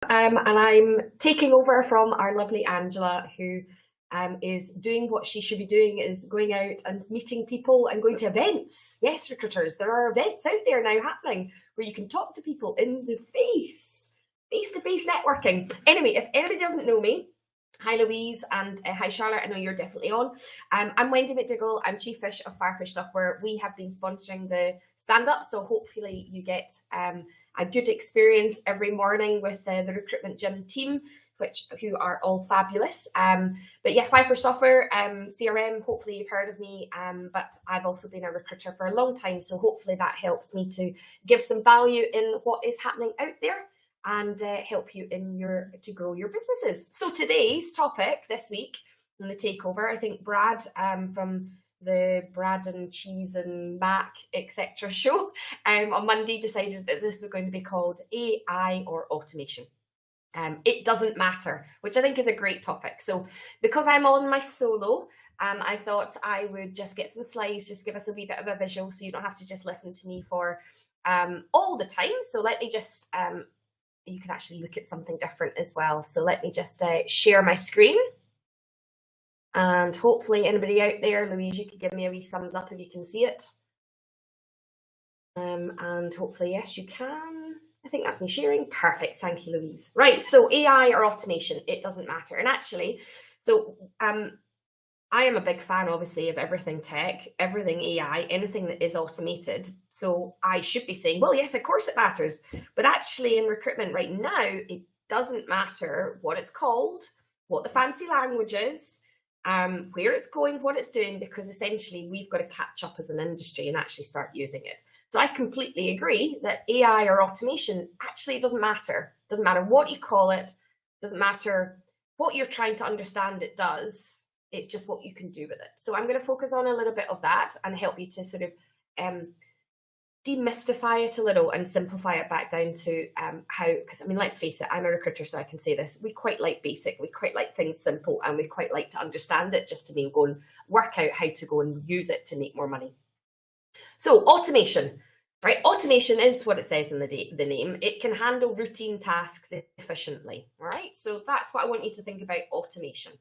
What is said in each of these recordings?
And I'm taking over from our lovely Angela, who is doing what she should be doing, is going out and meeting people and going to events. Yes, recruiters, there are events out there now happening where you can talk to people in the face-to-face networking. Anyway, if anybody doesn't know me, hi Louise, and hi Charlotte, I know you're definitely on. I'm Wendy McDougall, I'm Chief Fish of Firefish Software. We have been sponsoring the stand-up, so hopefully you get a good experience every morning with the recruitment gym team, who are all fabulous. But yeah, Firefish Software, CRM, hopefully you've heard of me, but I've also been a recruiter for a long time, so hopefully that helps me to give some value in what is happening out there and help you to grow your businesses. So today's topic this week in the takeover, I think Brad from the Brad and Cheese and Mac etc. show on Monday decided that this was going to be called AI or automation. It doesn't matter, which I think is a great topic. So because I'm on my solo, I thought I would just get some slides, just give us a wee bit of a visual so you don't have to just listen to me for all the time. So let me just, you can actually look at something different as well. So let me just share my screen. And hopefully anybody out there, Louise, you could give me a wee thumbs up if you can see it. And hopefully, yes, you can. I think that's me sharing. Perfect. Thank you, Louise. Right. So AI or automation, it doesn't matter. And actually, so I am a big fan, obviously, of everything tech, everything AI, anything that is automated. So I should be saying, well, yes, of course it matters. But actually in recruitment right now, it doesn't matter what it's called, what the fancy language is, where it's going, what it's doing, because essentially we've got to catch up as an industry and actually start using it. So I completely agree that AI or automation, actually it doesn't matter. It doesn't matter what you call it, doesn't matter what you're trying to understand it does, it's just what you can do with it. So I'm going to focus on a little bit of that and help you to sort of demystify it a little and simplify it back down to how, because I mean, let's face it, I'm a recruiter, so I can say this, we quite like basic, we quite like things simple, and we quite like to understand it just to be go and work out how to go and use it to make more money. So automation, right? Automation is what it says in the name. It can handle routine tasks efficiently, right? So that's what I want you to think about automation.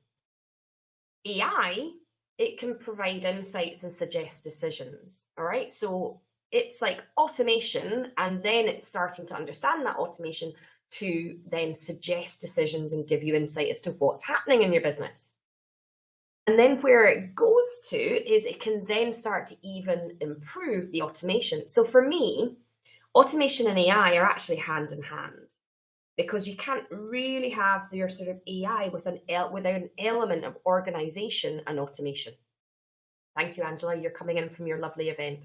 AI, it can provide insights and suggest decisions, all right? So it's like automation, and then it's starting to understand that automation to then suggest decisions and give you insight as to what's happening in your business. And then where it goes to is it can then start to even improve the automation. So for me, automation and AI are actually hand in hand, because you can't really have your sort of AI without an element of organization and automation. Thank you, Angela. You're coming in from your lovely event.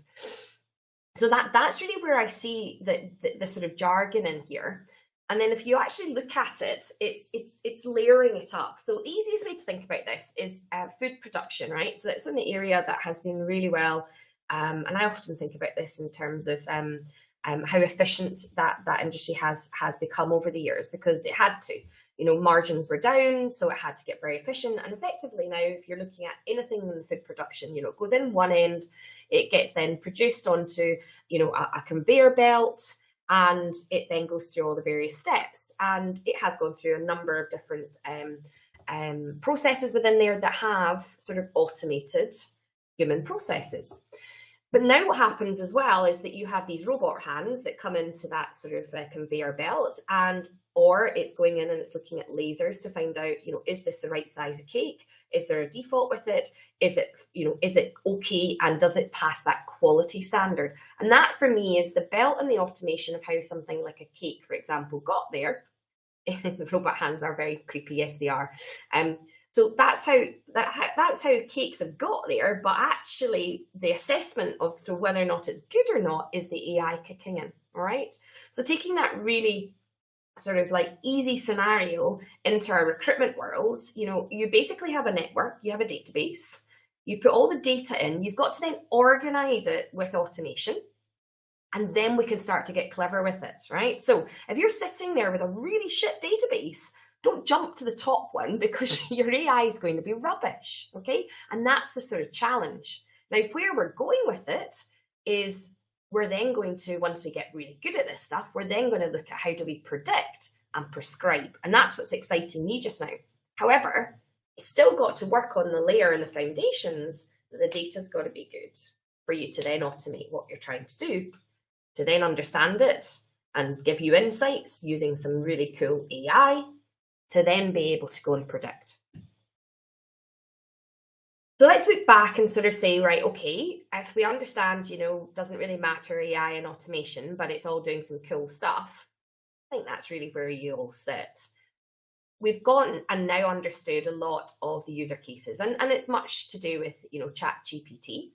So that's really where I see the sort of jargon in here. And then if you actually look at it, it's layering it up. So the easiest way to think about this is food production, right? So that's an area that has been really well, and I often think about this in terms of how efficient that industry has become over the years, because it had to, you know, margins were down, so it had to get very efficient. And effectively now, if you're looking at anything in food production, you know, it goes in one end, it gets then produced onto, you know, a conveyor belt, and it then goes through all the various steps, and it has gone through a number of different processes within there that have sort of automated human processes. But now what happens as well is that you have these robot hands that come into that sort of conveyor belt, or it's going in and it's looking at lasers to find out, you know, is this the right size of cake? Is there a default with it? Is it, you know, is it okay? And does it pass that quality standard? And that for me is the belt and the automation of how something like a cake, for example, got there. The robot hands are very creepy, yes they are. So that's how cakes have got there, but actually the assessment of whether or not it's good or not is the AI kicking in, all right? So taking that really sort of like easy scenario into our recruitment world, you know, you basically have a network, you have a database, you put all the data in, you've got to then organize it with automation, and then we can start to get clever with it, right? So if you're sitting there with a really shit database, don't jump to the top one, because your AI is going to be rubbish, okay? And that's the sort of challenge. Now, where we're going with it is we're then going to, once we get really good at this stuff, we're then going to look at how do we predict and prescribe. And that's what's exciting me just now. However, it's still got to work on the layer and the foundations that the data's got to be good for you to then automate what you're trying to do, to then understand it and give you insights using some really cool AI to then be able to go and predict. So let's look back and sort of say, right, okay, if we understand, doesn't really matter AI and automation, but it's all doing some cool stuff, I think that's really where you all sit. We've gone and now understood a lot of the user cases, and it's much to do with, ChatGPT.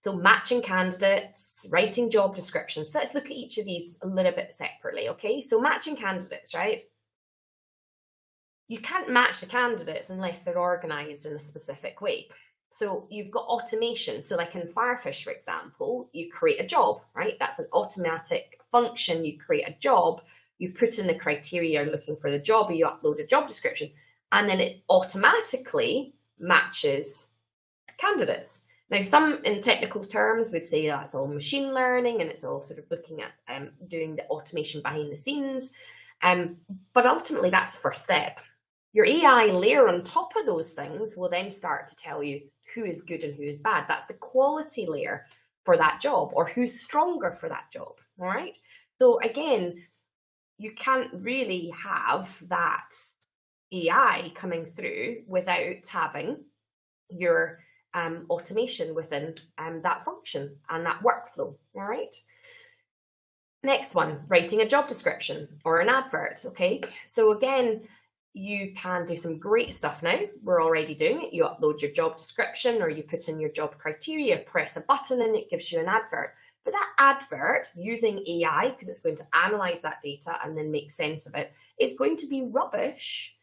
So matching candidates, writing job descriptions. So let's look at each of these a little bit separately, okay? So matching candidates, right? You can't match the candidates unless they're organized in a specific way. So you've got automation. So like in Firefish, for example, you create a job, right? That's an automatic function. You create a job, you put in the criteria you're looking for the job, or you upload a job description, and then it automatically matches candidates. Now, some in technical terms would say that's all machine learning and it's all sort of looking at doing the automation behind the scenes. But ultimately, that's the first step. Your AI layer on top of those things will then start to tell you who is good and who is bad. That's the quality layer for that job, or who's stronger for that job. All right. So again, you can't really have that AI coming through without having your automation within that function and that workflow. All right. Next one, writing a job description or an advert. Okay. So again, you can do some great stuff now. We're already doing it. You upload your job description or you put in your job criteria, press a button and it gives you an advert. But that advert using AI, because it's going to analyze that data and then make sense of it, is going to be rubbish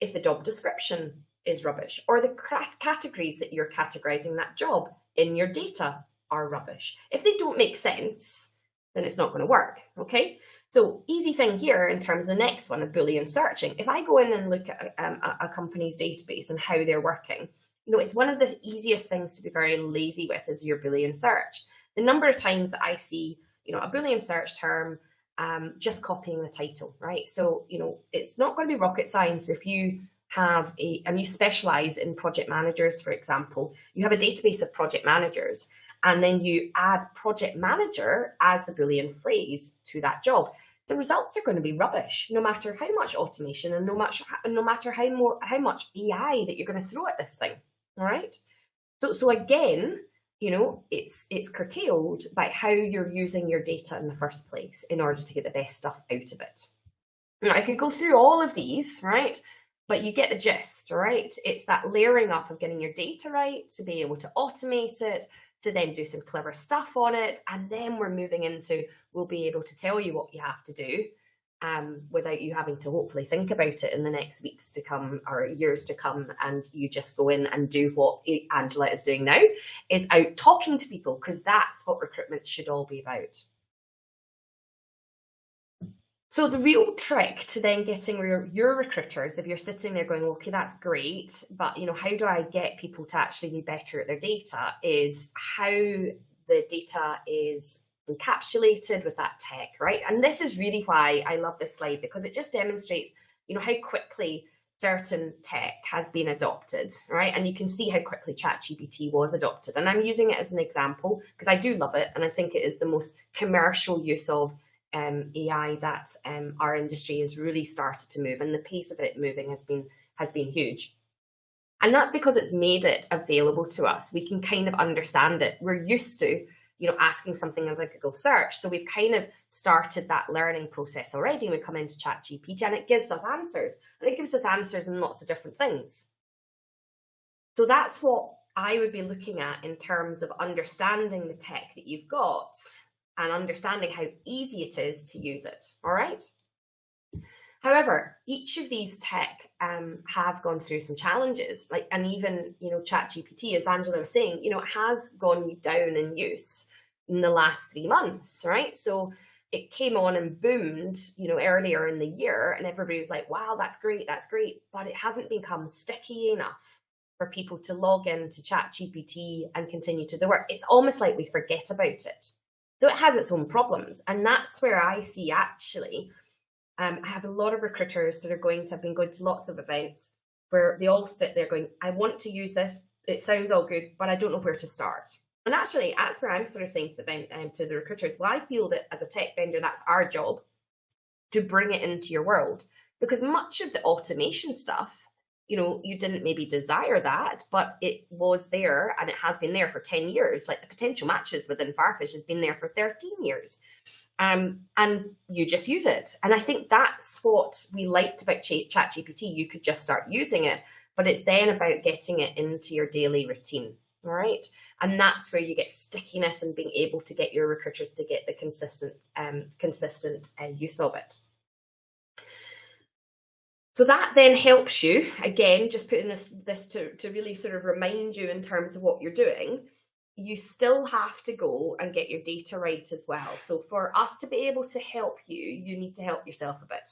if the job description is rubbish, or the categories that you're categorizing that job in your data are rubbish. If they don't make sense, then it's not going to work. Okay. So easy thing here in terms of the next one, of Boolean searching. If I go in and look at a company's database and how they're working, it's one of the easiest things to be very lazy with is your Boolean search. The number of times that I see, a Boolean search term, just copying the title, right? So, it's not going to be rocket science if you have and you specialize in project managers, for example, you have a database of project managers, and then you add project manager as the Boolean phrase to that job. The results are going to be rubbish, no matter how much automation and no matter how much AI that you're going to throw at this thing. All right. So again, it's curtailed by how you're using your data in the first place in order to get the best stuff out of it. Now, I could go through all of these, right? But you get the gist, right? It's that layering up of getting your data right to be able to automate it, to then do some clever stuff on it. And then we're moving into, we'll be able to tell you what you have to do without you having to hopefully think about it in the next weeks to come or years to come. And you just go in and do what Angela is doing now, is out talking to people, because that's what recruitment should all be about. So the real trick to then getting your recruiters, if you're sitting there going, okay, that's great, but how do I get people to actually be better at their data, is how the data is encapsulated with that tech, right? And this is really why I love this slide, because it just demonstrates, how quickly certain tech has been adopted, right? And you can see how quickly ChatGPT was adopted. And I'm using it as an example because I do love it. And I think it is the most commercial use of AI that our industry has really started to move, and the pace of it moving has been huge. And that's because it's made it available to us. We can kind of understand it. We're used to, asking something of a Google search. So we've kind of started that learning process already. We come into ChatGPT and it gives us answers, and it gives us answers in lots of different things. So that's what I would be looking at in terms of understanding the tech that you've got and understanding how easy it is to use it. All right. However, each of these tech have gone through some challenges, and even, ChatGPT, as Angela was saying, it has gone down in use in the last 3 months, right? So it came on and boomed, earlier in the year, and everybody was like, wow, that's great, but it hasn't become sticky enough for people to log into ChatGPT and continue to the work. It's almost like we forget about it. So it has its own problems. And that's where I see actually I have a lot of recruiters that are have been going to lots of events where they all sit there going, I want to use this. It sounds all good, but I don't know where to start. And actually, that's where I'm sort of saying to the recruiters, well, I feel that as a tech vendor, that's our job to bring it into your world, because much of the automation stuff, you didn't maybe desire that, but it was there and it has been there for 10 years. Like the potential matches within Farfetch has been there for 13 years. And you just use it. And I think that's what we liked about ChatGPT. You could just start using it, but it's then about getting it into your daily routine, all right? And that's where you get stickiness and being able to get your recruiters to get the consistent use of it. So that then helps you, again, just putting this to really sort of remind you in terms of what you're doing. You still have to go and get your data right as well. So for us to be able to help you, you need to help yourself a bit.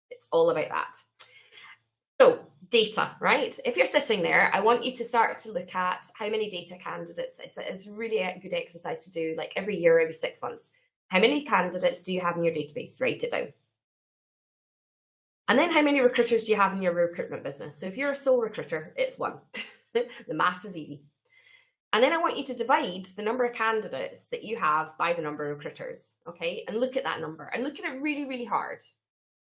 It's all about that. So data, right? If you're sitting there, I want you to start to look at how many data candidates. It's really a good exercise to do, like every year, every 6 months. How many candidates do you have in your database? Write it down. And then how many recruiters do you have in your recruitment business? So if you're a sole recruiter, it's 1. The maths is easy. And then I want you to divide the number of candidates that you have by the number of recruiters, okay? And look at that number and look at it really, really hard,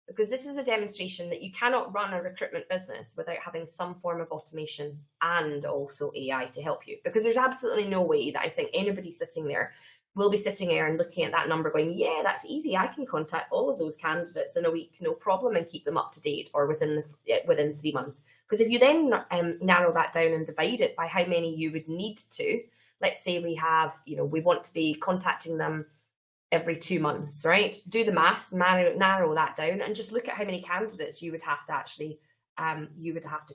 because this is a demonstration that you cannot run a recruitment business without having some form of automation and also AI to help you, because there's absolutely no way that I think anybody sitting there will be sitting there and looking at that number going, yeah, that's easy. I can contact all of those candidates in a week, no problem, and keep them up to date or within 3 months. Because if you then narrow that down and divide it by how many you would need to, let's say we have, we want to be contacting them every 2 months, right? Do the maths, narrow that down, and just look at how many candidates you would have to actually,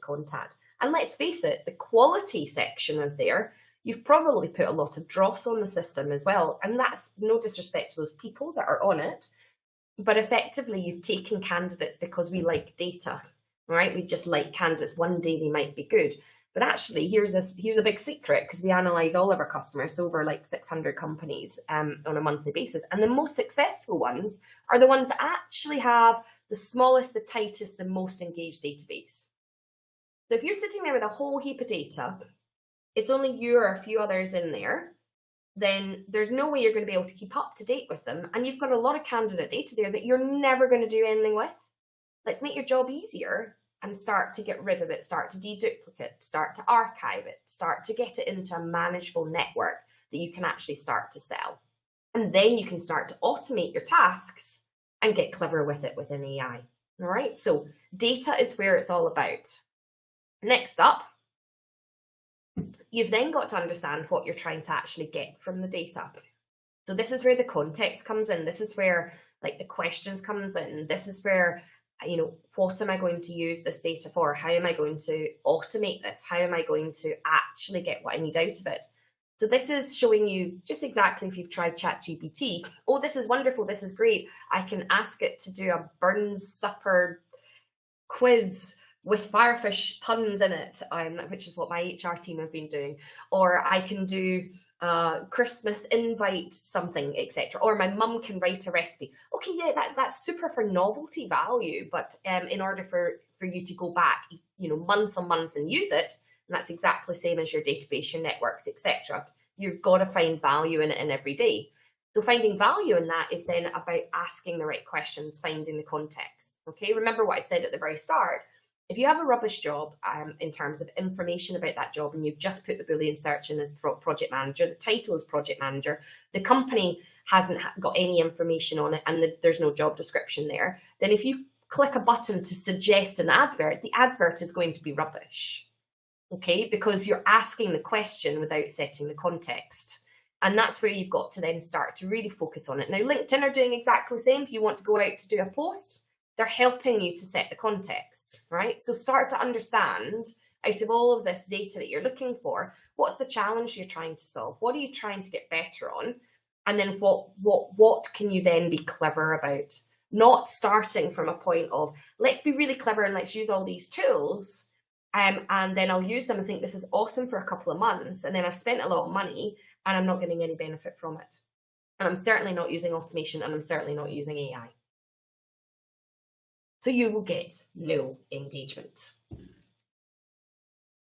contact. And let's face it, the quality section of there, you've probably put a lot of dross on the system as well. And that's no disrespect to those people that are on it, but effectively you've taken candidates because we like data, right? We just like candidates. One day they might be good. But actually, here's a big secret, because we analyze all of our customers, over like 600 companies on a monthly basis. And the most successful ones are the ones that actually have the smallest, the tightest, the most engaged database. So if you're sitting there with a whole heap of data, it's only you or a few others in there, then there's no way you're going to be able to keep up to date with them. And you've got a lot of candidate data there that you're never going to do anything with. Let's make your job easier and start to get rid of it, start to deduplicate, start to archive it, start to get it into a manageable network that you can actually start to sell. And then you can start to automate your tasks and get clever with it within AI. All right, so data is where it's all about. Next up, you've then got to understand what you're trying to actually get from the data. So this is where the context comes in. This is where like the questions comes in. This is where, what am I going to use this data for? How am I going to automate this? How am I going to actually get what I need out of it? So this is showing you just exactly, if you've tried ChatGPT, oh, this is wonderful, this is great. I can ask it to do a Burns supper quiz with firefish puns in it, which is what my HR team have been doing. Or I can do Christmas invite something, etc. Or my mum can write a recipe. Okay, yeah, that's super for novelty value, but in order for you to go back, month on month and use it, and that's exactly the same as your database, your networks, etc. You've got to find value in it in every day. So finding value in that is then about asking the right questions, finding the context. Okay, remember what I said at the very start. If you have a rubbish job in terms of information about that job, and you've just put the Boolean search in as project manager, the title is project manager, the company hasn't got any information on it, and there's no job description there, then if you click a button to suggest an advert, the advert is going to be rubbish, okay? Because you're asking the question without setting the context. And that's where you've got to then start to really focus on it. Now, LinkedIn are doing exactly the same. If you want to go out to do a post, they're helping you to set the context, right? So start to understand, out of all of this data that you're looking for, what's the challenge you're trying to solve? What are you trying to get better on? And then what can you then be clever about? Not starting from a point of, let's be really clever and let's use all these tools, and then I'll use them and think this is awesome for a couple of months, and then I've spent a lot of money and I'm not getting any benefit from it. And I'm certainly not using automation, and I'm certainly not using AI. So you will get no engagement.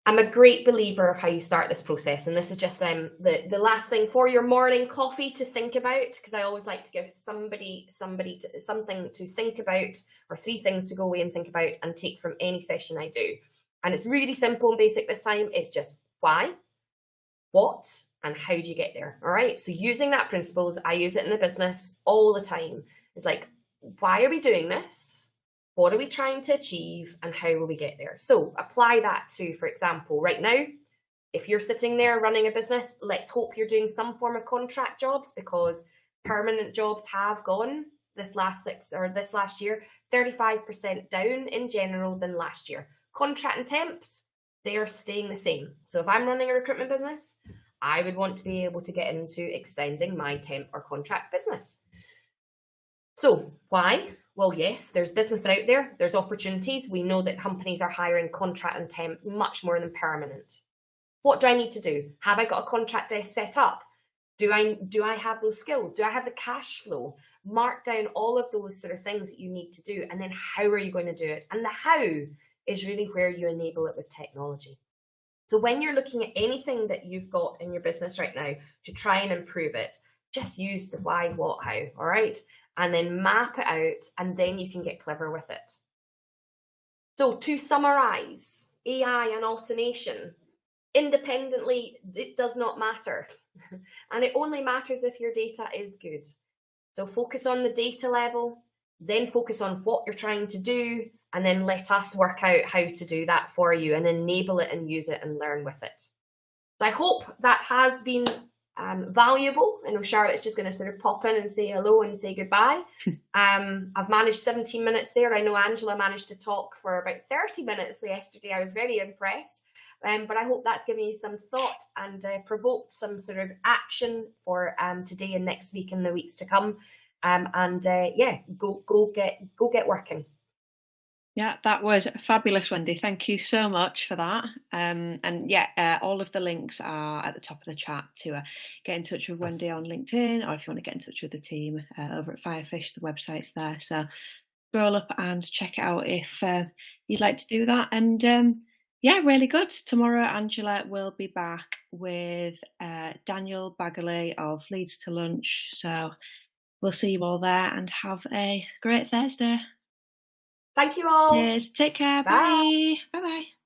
I'm a great believer of how you start this process, and this is just the last thing for your morning coffee to think about, because I always like to give something to think about, or 3 things to go away and think about and take from any session I do. And it's really simple and basic this time. It's just why, what, and how do you get there? All right. So using that principles, I use it in the business all the time. It's like, why are we doing this? What are we trying to achieve, and how will we get there? So apply that to, for example, right now, if you're sitting there running a business, let's hope you're doing some form of contract jobs, because permanent jobs have gone this last year, 35% down in general than last year. Contract and temps, they are staying the same. So if I'm running a recruitment business, I would want to be able to get into extending my temp or contract business. So why? Well, yes, there's business out there. There's opportunities. We know that companies are hiring contract and temp much more than permanent. What do I need to do? Have I got a contract desk set up? Do I have those skills? Do I have the cash flow? Mark down all of those sort of things that you need to do. And then how are you going to do it? And the how is really where you enable it with technology. So when you're looking at anything that you've got in your business right now to try and improve it, just use the why, what, how, all right? And then map it out, and then you can get clever with it. So to summarize, AI and automation, independently, it does not matter. And it only matters if your data is good. So focus on the data level, then focus on what you're trying to do, and then let us work out how to do that for you and enable it and use it and learn with it. So I hope that has been valuable. I know Charlotte's just going to sort of pop in and say hello and say goodbye. I've managed 17 minutes there. I know Angela managed to talk for about 30 minutes yesterday. I was very impressed. But I hope that's given you some thought and provoked some sort of action for today and next week and the weeks to come. Yeah, go get working. Yeah, that was fabulous, Wendy. Thank you so much for that. And yeah, all of the links are at the top of the chat to get in touch with Wendy on LinkedIn, or if you want to get in touch with the team over at Firefish, the website's there. So scroll up and check it out if you'd like to do that. And yeah, really good. Tomorrow, Angela will be back with Daniel Bagley of Leads to Lunch. So we'll see you all there, and have a great Thursday. Thank you all. Yes, take care. Bye. Bye. Bye-bye.